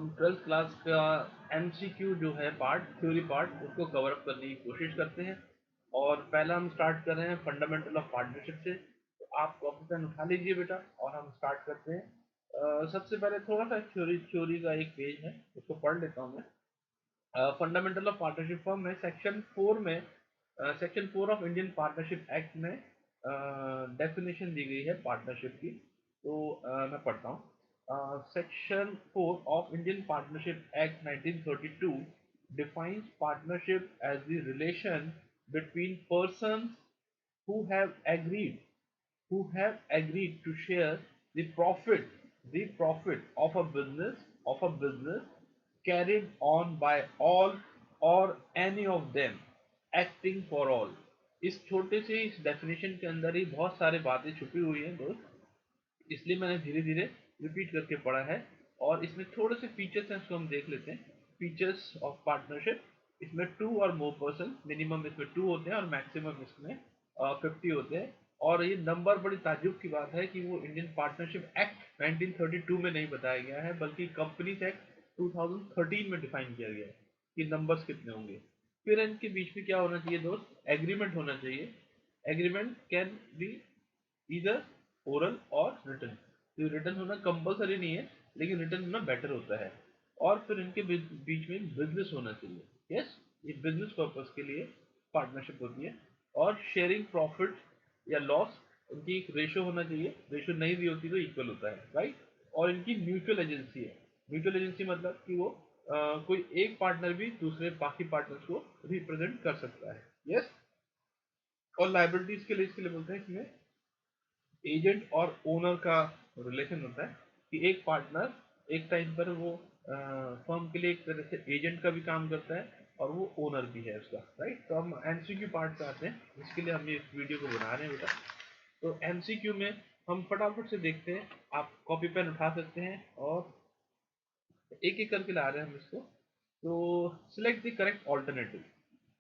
हम 12th class का MCQ जो है पार्ट, थ्योरी पार्ट, उसको कवर अप करने की कोशिश करते हैं। और पहला हम स्टार्ट कर रहे हैं फंडामेंटल ऑफ पार्टनरशिप से। तो आप कॉपी पेन उठा लीजिए बेटा और हम स्टार्ट करते हैं। सबसे पहले थोड़ा सा थ्योरी थ्योरी का एक पेज है, उसको पढ़ लेता हूँ मैं। फंडामेंटल ऑफ पार्टनरशिप फर्म में section 4 of Indian Partnership act में डेफिनेशन दी गई है पार्टनरशिप की। तो मैं पढ़ता हूँ। Section 4 of Indian Partnership act 1932 defines partnership as the relation between persons who have agreed to share the profit of a business carried on by all or any of them acting for all। इस छोटे से इस definition के अंदर ही बहुत सारी बातें छुपी हुई हैं दोस्त, इसलिए मैंने धीरे धीरे रिपीट करके पढ़ा है। और इसमें थोड़े से फीचर्स हैं, उसको हम देख लेते हैं। फीचर्स ऑफ पार्टनरशिप, इसमें 2 और मोर पर्सन, मिनिमम इसमें 2 होते हैं और मैक्सिमम इसमें 50 होते हैं। और ये नंबर बड़ी ताज्जुब की बात है कि वो इंडियन पार्टनरशिप एक्ट 1932 में नहीं बताया गया है, बल्कि कंपनीज एक्ट 2013 में डिफाइन किया गया है कि नंबर्स कितने होंगे। फिर इनके बीच में क्या होना चाहिए दोस्त? एग्रीमेंट होना चाहिए। एग्रीमेंट कैन बी इधर ओरल और रिटन। तो रिटन होना कंपलसरी नहीं है, लेकिन रिटन होना बेटर होता है। और फिर इनके बीच में बिजनेस होना चाहिए। यस, ये बिजनेस पर्पस के लिए पार्टनरशिप होती है। और शेयरिंग प्रॉफिट या लॉस, इनकी एक रेशो होना चाहिए। रेशो नहीं भी होती तो इक्वल होता है, राइट। और इनकी म्यूचुअल एजेंसी है। म्यूचुअल एजेंसी मतलब कि वो कोई एक पार्टनर भी दूसरे बाकी पार्टनर्स को रिप्रेजेंट कर सकता है। यस। और लाइबिलिटीज के लिए इसके लिए बोलते हैं इसमें एजेंट और ओनर का रिलेशन होता है कि एक पार्टनर एक टाइम पर वो फर्म के लिए एक तरह से एजेंट का भी काम करता है और वो ओनर भी है उसका, राइट। तो हम एमसीक्यू पार्ट पे आते हैं, जिसके लिए हम ये इस वीडियो को बना रहे हैं बेटा। तो एमसीक्यू में हम फटाफट से देखते हैं। आप कॉपी पेन उठा सकते हैं और एक एक करके ला रहे हैं हम इसको। तो select the correct alternative.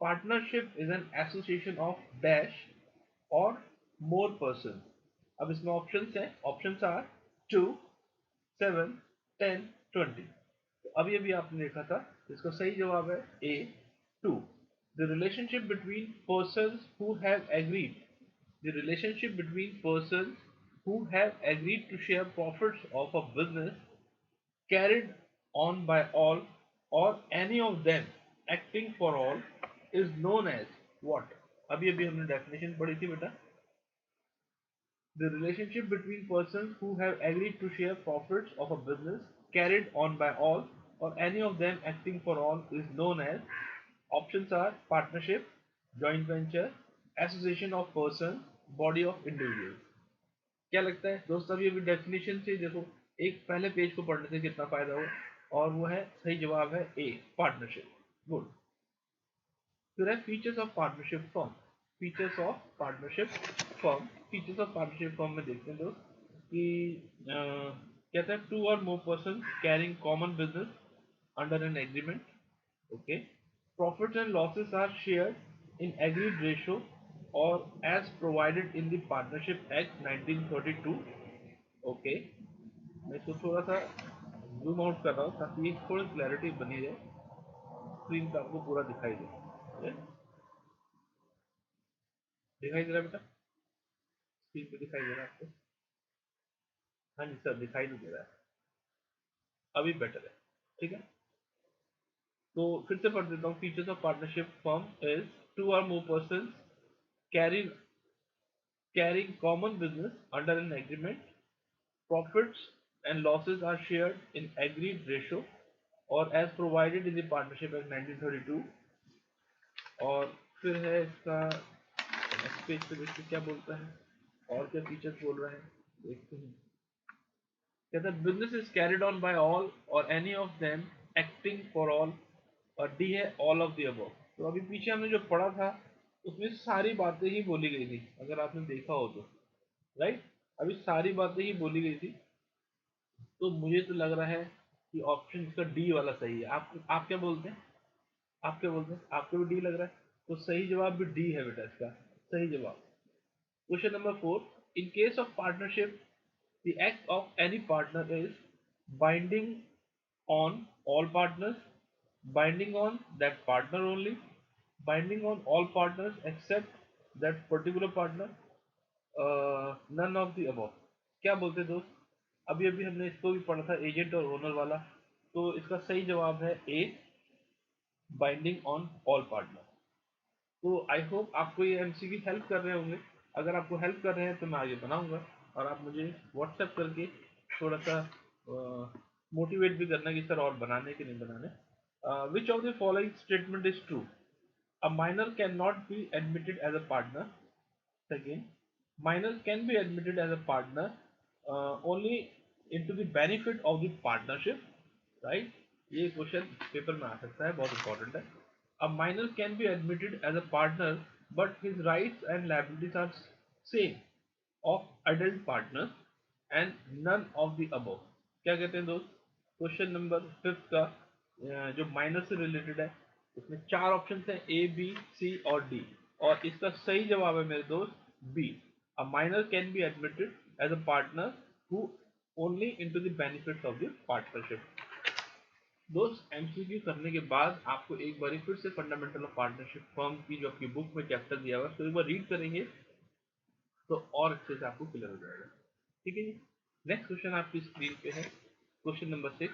Partnership is an association of dash or more person. अब इसमें ऑप्शंस हैं। Options are 2, 7, 10, 20। तो अभी अभी आपने देखा था, इसका सही जवाब है ए, 2। The relationship between persons who have agreed The relationship between persons who have agreed to share profits of a business carried on by all or any of them acting for all is known as what? अभी अभी हमने definition पढ़ी थी बेटा। The relationship between persons who have agreed to share profits of a business carried on by all or any of them acting for all is known as, options are partnership, joint venture, association of persons, body of individuals। क्या लगता है दोस्त? अभी अभी definition से देखो, एक पहले पेज को पढ़ने से कितना फायदा हुआ। और वो है, सही जवाब है ए, पार्टनरशिप। गुड। फिर है features of partnership firm. Features of partnership firm. Features of partnership firm में देखते हैं दोस्त कि कहते हैं 2 और more person carrying common business under an agreement. Okay. Profits and losses are shared in agreed ratio और as provided in the partnership act 1932। Okay. मैं इसको थोड़ा सा जूम आउट कर रहा हूँ ताकि ये थोड़ी क्लैरिटी बनी रहे, स्क्रीन पर आपको पूरा दिखाई दे। ये दिखाई दे रहा है बेटा? स्क्रीन पे दिखाई दे रहा है आपको? हाँ जी सर, दिखाई नहीं दे रहा है। अभी बेटर है, ठीक है। तो फिर से पढ़ देता हूँ। Features of partnership firm is 2 और more person carry carrying common business under an agreement. Profits and losses are shared in agreed ratio or as provided in the Partnership Act 1932। और फिर है इसका नेक्स्ट पेज पे देखते क्या बोलता है और क्या फीचर्स बोल रहा है, देखते हैं। कहता है business is carried on by all और any of them acting for all. और डी है ऑल ऑफ द अबव। तो अभी पीछे हमने जो पढ़ा था उसमें सारी बातें ही बोली गई थी, अगर आपने देखा हो तो, राइट। अभी सारी बातें ही बोली गई थी। तो मुझे तो लग रहा है कि ऑप्शन इसका डी वाला सही है। आप क्या बोलते हैं? आप क्या बोलते हैं? आपको भी डी लग रहा है? तो सही जवाब भी डी है बेटा इसका, सही जवाब। Question number 4। In case of partnership the act of any partner is binding on all partners, binding on that partner only, binding on all partners except that particular partner, none of the above. क्या बोलते हैं दोस्त, अभी अभी हमने इसको भी पढ़ा था एजेंट और ओनर वाला। तो इसका सही जवाब है ए, बाइंडिंग ऑन ऑल पार्टनर। तो आई होप आपको ये एमसीक्यू हेल्प कर रहे होंगे। अगर आपको हेल्प कर रहे हैं तो मैं आगे बनाऊंगा, और आप मुझे व्हाट्सएप करके थोड़ा सा मोटिवेट भी करना कि सर और बनाने कि नहीं बनाने। Which of the following statement is true? A minor can not be admitted as a partner. Second, minors can be admitted as a partner only into the benefit of the partnership, right? ये question paper में आ सकता है, बहुत important है। A minor can be admitted as a partner, but his rights and liabilities are same of adult partners and none of the above। क्या कहते हैं दोस्त? क्वेश्चन नंबर 5 का जो माइनर से रिलेटेड है, इसमें 4 ऑप्शन हैं, ए बी सी और डी, और इसका सही जवाब है मेरे दोस्त B. A minor can be admitted as a partner who only into the benefits of the partnership. दोस्त एमसीक्यू करने के बाद आपको एक बार फिर से फंडामेंटल ऑफ पार्टनरशिप फर्म की जो आपकी बुक में चैप्टर दिया हुआ है, तो एक बार रीड करेंगे तो और अच्छे से आपको क्लियर हो जाएगा। ठीक है जी। नेक्स्ट क्वेश्चन आपकी स्क्रीन पे है, question number 6।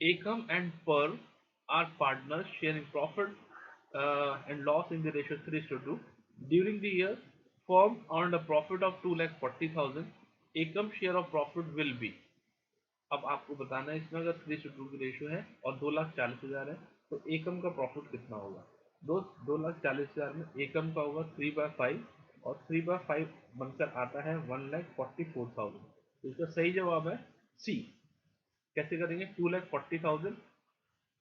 Ekam and Pearl are partners sharing profit and loss in the ratio 3:2. During the year, firm earned a profit of 2,40,000. Ekam share of profit will be। अब आपको बताना है इसमें अगर 3:2 की रेशियो है और 2,40,000 है तो एकम का प्रॉफिट कितना होगा। दोस्त 2,40,000 में एकम का होगा 3/5, और 3/5 बनकर आता है 1,44,000। तो इसका सही जवाब है सी। कैसे करेंगे? 2,40,000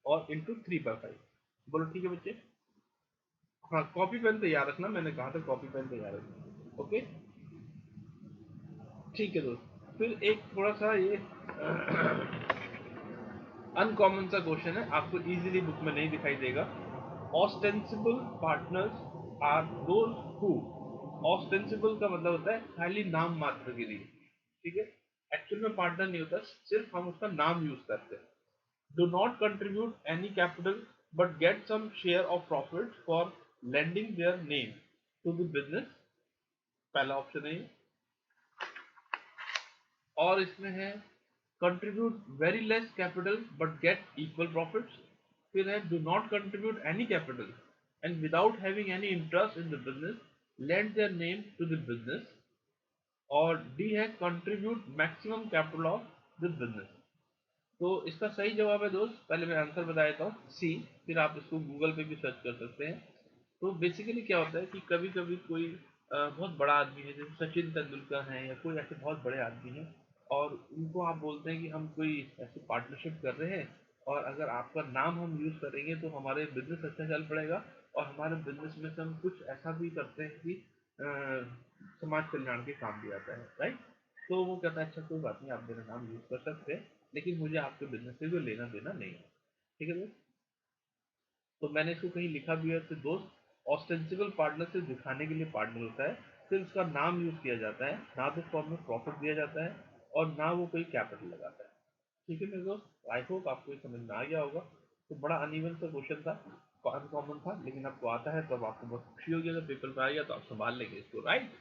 और इंटू 3/5। बोलो ठीक है बच्चे। हाँ, कॉपी पेन तैयार रखना, मैंने कहा था कॉपी पेन तैयार रखना। ओके, ठीक है दोस्त। फिर एक थोड़ा सा ये अनकॉमन सा क्वेश्चन है, आपको इजीली बुक में नहीं दिखाई देगा। Ostensible partners are those who. Ostensible का मतलब होता है खाली नाम मात्र के लिए, ठीक है। एक्चुअल में पार्टनर नहीं होता, सिर्फ हम उसका नाम यूज करते हैं। Do not contribute any capital but get some share of profit for lending their name to the business। पहला ऑप्शन है। और इसमें है contribute very less capital but get equal profits। फिर है do not contribute any capital and without having any interest in the business lend their name to the business। और D है contribute maximum capital of the business। तो इसका सही जवाब है दोस्त, पहले मैं आंसर बता देता हूँ, सी। फिर आप इसको गूगल पे भी सर्च कर सकते हैं। तो बेसिकली क्या होता है कि कभी कभी कोई बहुत बड़ा आदमी है, जैसे सचिन तेंदुलकर हैं या कोई ऐसे बहुत बड़े आदमी हैं, और उनको आप बोलते हैं कि हम कोई ऐसे पार्टनरशिप कर रहे हैं, और अगर आपका नाम हम यूज़ करेंगे तो हमारे बिजनेस अच्छा चल पड़ेगा, और हमारे बिजनेस में से हम कुछ ऐसा भी करते हैं कि समाज कल्याण के काम भी आता है, राइट। तो वो कहता है अच्छा कोई बात नहीं, आप मेरा नाम यूज़ कर सकते हैं, लेकिन मुझे आपके बिजनेस से कोई लेना देना नहीं है। ठीक है दोस्त। तो मैंने इसको कहीं लिखा भी है तो दोस्त ऑस्टेंसिबल पार्टनर से दिखाने के लिए पार्टनर होता है, सिर्फ उसका नाम यूज किया जाता है, ना तो फॉर्म में प्रॉफिट दिया जाता है और ना वो कोई कैपिटल लगाता है। ठीक है मेरे दोस्त, आई होप आपको ये समझ में आ गया होगा। तो बड़ा अनइवन सा क्वेश्चन था, अनकॉमन था, लेकिन आपको आता है तो अब आपको बहुत खुशी होगी, अगर पेपर में आ गया तो आप संभाल लेंगे इसको, right.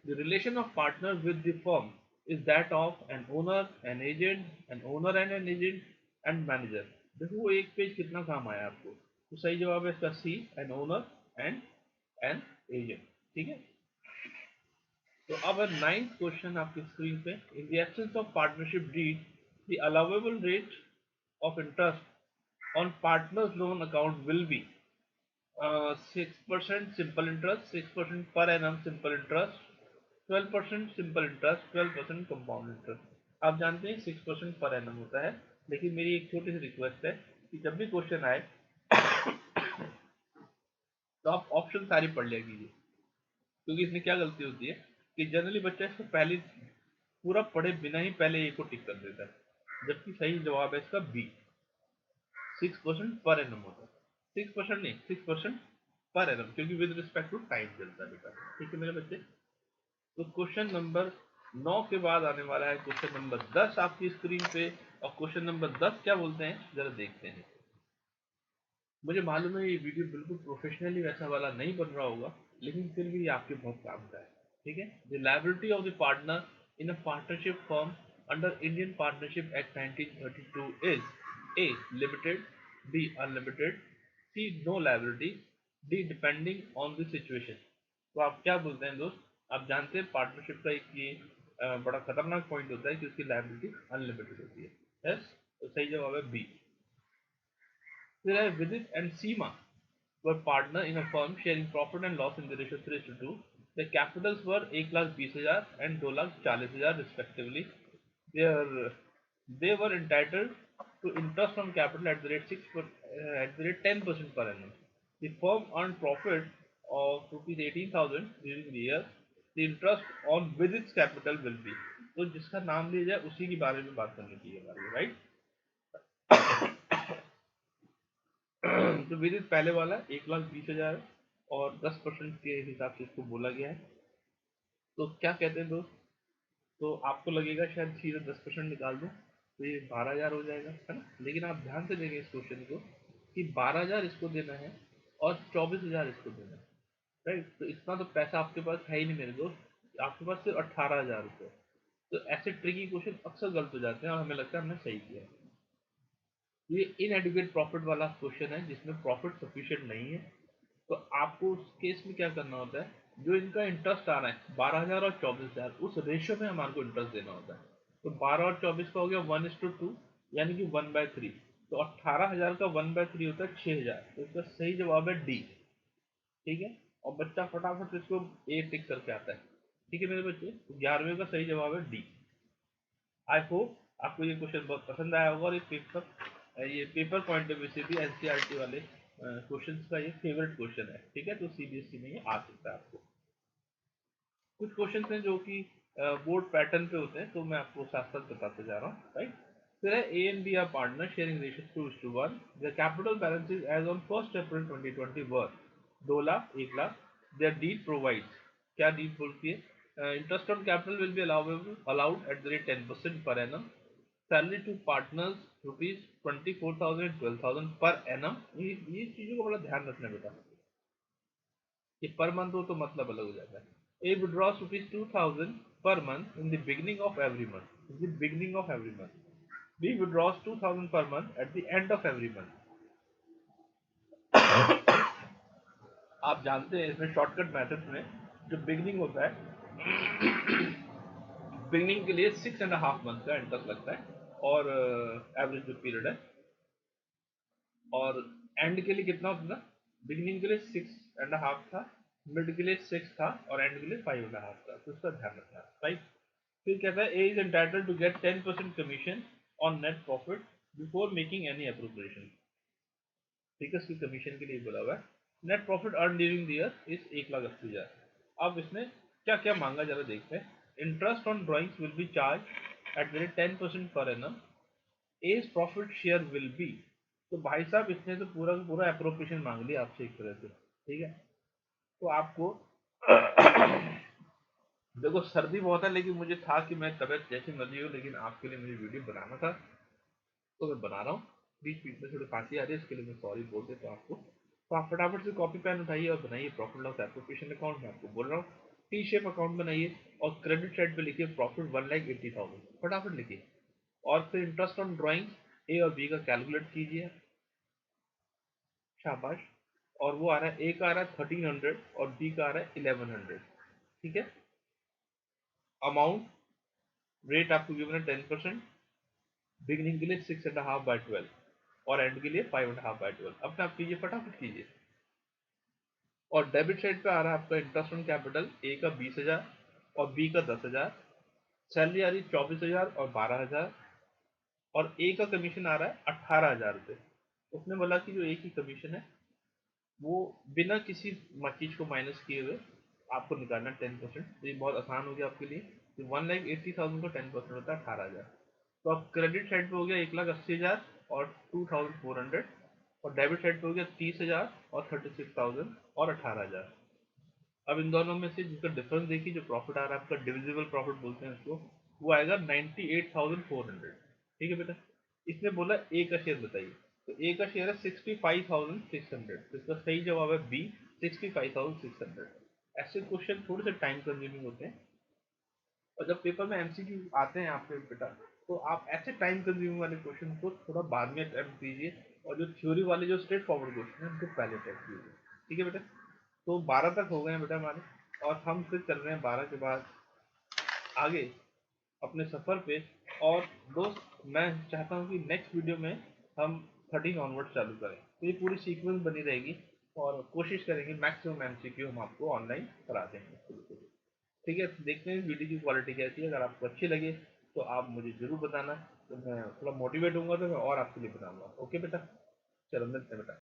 The relation of partner with the firm is that of an owner an agent, N owner and an agent and manager. देखो वो एक पेज कितना काम आया आपको। तो सही जवाब है इसका C, an owner and an agent. ठीक है। तो अब नाइन्थ क्वेश्चन आपकी स्क्रीन पे, in the absence of partnership deed the allowable rate of interest on partners loan account will be 6% simple interest, 6% per annum simple interest, 12% simple interest, 12% compound interest. आप जानते हैं 6% per annum होता है, लेकिन मेरी एक छोटी सी रिक्वेस्ट है कि जब भी क्वेश्चन आए तो आप ऑप्शन सारी पढ़ लिया कीजिए, क्योंकि इसमें क्या गलती होती है कि जनरली बच्चा इसको पहले पूरा पढ़े बिना ही पहले ए को टिक कर देता है, जबकि सही जवाब है इसका बी। 6% पर एनम होता है, 6% नहीं, 6% पर एनम, क्योंकि विद रिस्पेक्ट टू टाइम चलता है बेटा। ठीक है मेरे बच्चे। तो क्वेश्चन नंबर 9 के बाद आने वाला है क्वेश्चन नंबर 10 आपकी स्क्रीन पे। और क्वेश्चन नंबर 10 क्या बोलते हैं जरा देखते हैं। मुझे मालूम है ये वीडियो बिल्कुल प्रोफेशनली वैसा वाला नहीं बन रहा होगा, लेकिन फिर भी ये आपके बहुत काम का है। ठीक है। The liability of the partner in a partnership firm under Indian Partnership act 1932 is A limited, B unlimited, C no liability, D depending on the situation. तो आप क्या बोलते हैं दोस्त? आप जानते हैं पार्टनरशिप का एक ये बड़ा खतरनाक पॉइंट होता है कि उसकी लायबिलिटी अनलिमिटेड होती है। यस, तो सही जवाब है बी। फिर है विदित and Seema were partner in a firm sharing profit and loss in the ratio 3:2. Their capitals were 1,20,000 and 2,40,000 respectively. Their, they were entitled to interest on capital at the rate 10% per annum. The firm earned profit of rupees 18,000 during the year. The interest on with its capital will be. तो जिसका नाम लिया जाए उसी के बारे में बात करनी चाहिए हमारी, राइट। तो विदित पहले वाला 1,20,000 और 10% के हिसाब से इसको बोला गया है। तो क्या कहते हैं दोस्त? तो आपको लगेगा शायद सीधे 10% निकाल दूं तो ये 12,000 हो जाएगा, है ना। लेकिन आप ध्यान से देखें इस क्वेश्चन को कि 12,000 इसको देना है और 24,000 इसको देना है, राइट। तो इतना तो पैसा आपके पास है ही नहीं मेरे दोस्त, आपके पास सिर्फ 18,000 रुपये। तो ऐसे ट्रिकी क्वेश्चन अक्सर गलत हो जाते हैं और हमें लगता है हमने सही किया। ये इनएडिक्वेट प्रॉफिट वाला क्वेश्चन है जिसमें प्रॉफिट सफिशिएंट नहीं है। तो आपको उस केस में क्या करना होता है, जो इनका इंटरेस्ट आ रहा है 12,000 और 24,000 उस रेशियो में हमारे को इंटरेस्ट देना होता है। तो 12 और 24 का हो गया 1:2 यानी कि 1/3। तो 18,000 का 1/3 होता है 6,000। तो इसका सही जवाब है डी। ठीक है। और बच्चा फटाफट से इसको ए टिक करके आता है। ठीक है मेरे बच्चे, तो 11वें का सही जवाब है डी। आई होप आपको ये क्वेश्चन बहुत पसंद आया होगा और ये पेपर पॉइंट ऑफ व्यू से भी एनसीईआरटी वाले क्वेश्चंस का ये फेवरेट क्वेश्चन है। ठीक है। तो सीबीएसई में ये आ सकता है आपको। कुछ क्वेश्चंस हैं जो कि बोर्ड पैटर्न पे होते हैं, तो मैं आपको साथ साथ बताते जा रहा हूँ, राइट। फिर है A and B are partner sharing ratio 2:1। The capital balances as on 1 April 2020 were 2 lakh 1 lakh. Their deed provides, क्या डीड बोलती है, interest on capital will be allowed at the rate 10% per annum. Salary to partners rupees 24,000 12,000 per annum. ये चीजों का बड़ा ध्यान रखना बेटा कि पर मंथ हो तो मतलब अलग हो जाता है। ए withdraws rupees 2,000 per month in the beginning of every month, in the beginning of every month. B withdraws 2,000 per month at the end of every month. आप जानते हैं इसमें शॉर्टकट मेथड में जो बिगिनिंग होता है, बिगिनिंग के लिए 6.5 मंथ का इंटरेस्ट लगता है और एवरेज जो पीरियड है, और एंड के लिए कितना होता था? बिगिनिंग के लिए 6.5 था, मिड के लिए 6 था और एंड के लिए 5.5 था। तो इसका ध्यान रखना, राइट। फिर कहता है A is entitled to get 10% commission on net profit before making any appropriation. ठीक है, इसकी कमीशन के लिए बोला हुआ है। Net profit earn during the year is 1,80,000। अब इसने क्या क्या मांगा जरा देखते हैं। Interest on drawings will be charge at the rate 10% per annum. As profit share will be. तो भाई साहब इसने तो पूरा का पूरा अप्रोप्रिएशन मांग लिया आपसे एक तरह से। ठीक है। तो आपको देखो सर्दी बहुत है, लेकिन मुझे था कि मैं तबीयत जैसी मर्जी हो लेकिन आपके लिए मुझे वीडियो बनाना था, तो मैं बना रहा हूँ। बीच बीच में थोड़ी खांसी आ रही है, इसके लिए मैं सॉरी बोल देता हूँ आपको। तो आप फटाफट से कॉपी पेन उठाइए और बनाइए प्रॉफिट लॉस एप्रोप्रिएशन अकाउंट। मैं आपको बोल रहा हूँ टी शेप अकाउंट बनाइए और क्रेडिट साइड पे लिखिए प्रॉफिट 1,80,000, फटाफट लिखिए। और फिर इंटरेस्ट ऑन ड्रॉइंग ए और बी का कैलकुलेट कीजिए, शाबाश। और वो आ रहा है, ए का आ रहा है 1,300 और बी का आ रहा है 1,100। ठीक है। अमाउंट रेट आपको गिवन है 10%, बिगिनिंग के लिए 6.5/12 और एंड के लिए 5.5/12। अपने आप कीजिए, फटाफट कीजिए। और डेबिट साइड पे आ रहा है आपका इंटरेस्ट ऑन कैपिटल, ए का 20,000 और बी का 10,000। सैलरी आ रही 24,000 और 12,000 और ए का कमीशन आ रहा है 18,000 रुपये। उसने बोला कि जो ए की कमीशन है वो बिना किसी चीज को माइनस किए हुए आपको निकालना 10%। तो ये बहुत आसान हो गया आपके लिए। 1,80,000 का 10% होता है 18,000। तो अब क्रेडिट साइड पे हो गया 1,80,000 और 2,400, और डेबिट साइड पे हो गया 30,000 और 36,000 और 18,000। अब इन दोनों में से जिसका डिफरेंस देखिए, जो प्रॉफिट आ रहा है आपका, डिविजिबल प्रॉफिट बोलते हैं उसको, वो आएगा 98,400। ठीक है बेटा। इसने बोला ए का शेयर बताइए, तो ए का शेयर है 65,600, तो इसका सही जवाब है बी, 65,600। ऐसे क्वेश्चन थोड़े से टाइम कंज्यूमिंग होते हैं, और जब पेपर में एमसीक्यू आते हैं आपके बेटा, तो आप ऐसे टाइम कंज्यूमिंग वाले क्वेश्चन को थोड़ा बाद में अटेम्प्ट कीजिए, और जो थ्योरी वाले जो स्ट्रेट फॉरवर्ड क्वेश्चन है उनको पहले अटेम्प्ट कीजिए। ठीक है बेटा। तो 12 तक हो गए हैं बेटा हमारे, और हम फिर चल रहे हैं 12 के बाद आगे अपने सफ़र पे। और दोस्त मैं चाहता हूँ कि नेक्स्ट वीडियो में हम 13 ऑनवर्ड चालू करें, तो ये पूरी सीक्वेंस बनी रहेगी, और कोशिश करेंगे मैक्सिमम एमसीक्यू हम आपको ऑनलाइन करा देंगे। ठीक है, देखते हैं वीडियो की क्वालिटी कैसी है। अगर आपको अच्छी लगे तो आप मुझे ज़रूर बताना, तो मैं थोड़ा मोटिवेट होऊंगा तो मैं और आपके लिए बनाऊंगा। ओके बेटा, चलो मिलते हैं बेटा।